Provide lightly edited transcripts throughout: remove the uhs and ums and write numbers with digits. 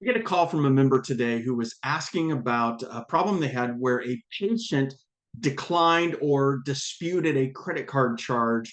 We get a call from a member today who was asking about a problem they had where a patient declined or disputed a credit card charge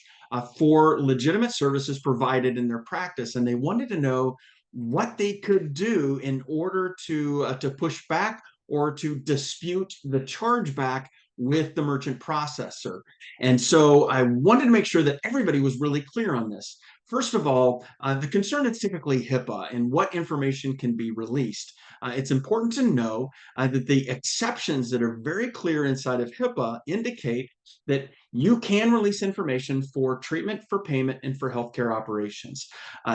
for legitimate services provided in their practice, and they wanted to know what they could do in order to push back or to dispute the chargeback with the merchant processor. And so I wanted to make sure that everybody was really clear on this. First of all, the concern is typically HIPAA and what information can be released. It's important to know that the exceptions that are very clear inside of HIPAA indicate that you can release information for treatment, for payment, and for healthcare operations.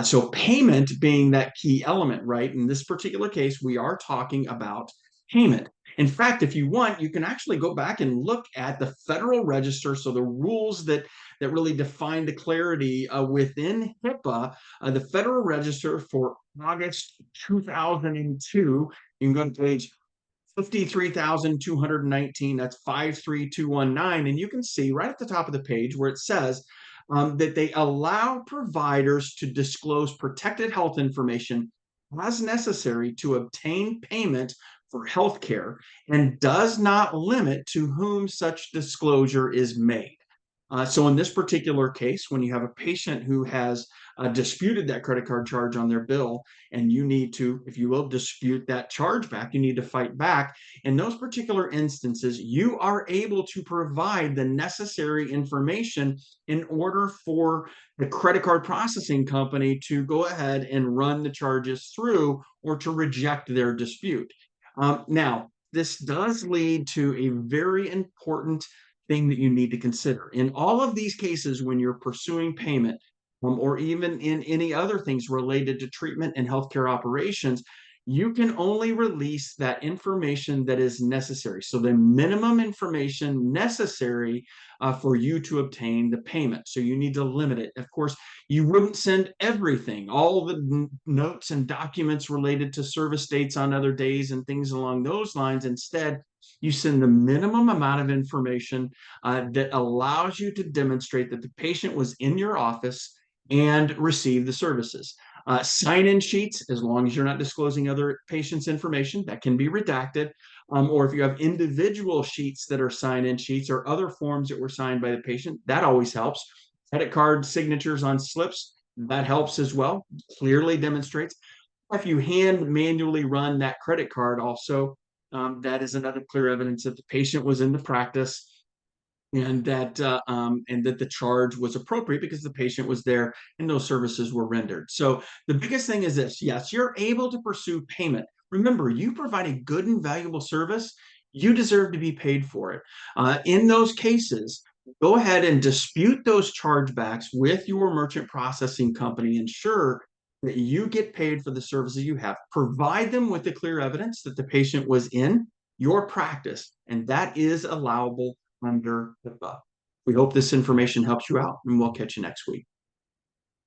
So, payment being that key element, right? In this particular case, we are talking about payment. In fact, if you want, you can actually go back and look at the Federal Register. So, the rules that really define the clarity within HIPAA, the Federal Register for August 2002. You can go to page 53,219. That's 53219. And you can see right at the top of the page where it says that they allow providers to disclose protected health information as necessary to obtain payment for healthcare and does not limit to whom such disclosure is made. So in this particular case, when you have a patient who has disputed that credit card charge on their bill, and you need to, if you will, dispute that charge back, you need to fight back. In those particular instances, you are able to provide the necessary information in order for the credit card processing company to go ahead and run the charges through or to reject their dispute. Now, this does lead to a very important thing that you need to consider. In all of these cases, when you're pursuing payment, or even in any other things related to treatment and healthcare operations, you can only release that information that is necessary. So the minimum information necessary for you to obtain the payment. So you need to limit it. Of course, you wouldn't send everything, all the notes and documents related to service dates on other days and things along those lines. Instead, you send the minimum amount of information that allows you to demonstrate that the patient was in your office and received the services. Sign-in sheets, as long as you're not disclosing other patients' information, that can be redacted. Or if you have individual sheets that are sign-in sheets or other forms that were signed by the patient, that always helps. Credit card signatures on slips, that helps as well. Clearly demonstrates. If you hand manually run that credit card, also, that is another clear evidence that the patient was in the practice and that the charge was appropriate because the patient was there and those services were rendered. So the biggest thing is this: yes, you're able to pursue payment. Remember, you provide a good and valuable service. You deserve to be paid for it. In those cases, go ahead and dispute those chargebacks with your merchant processing company. Ensure that you get paid for the services you have. Provide them with the clear evidence that the patient was in your practice, and that is allowable under HIPAA. We hope this information helps you out, and we'll catch you next week.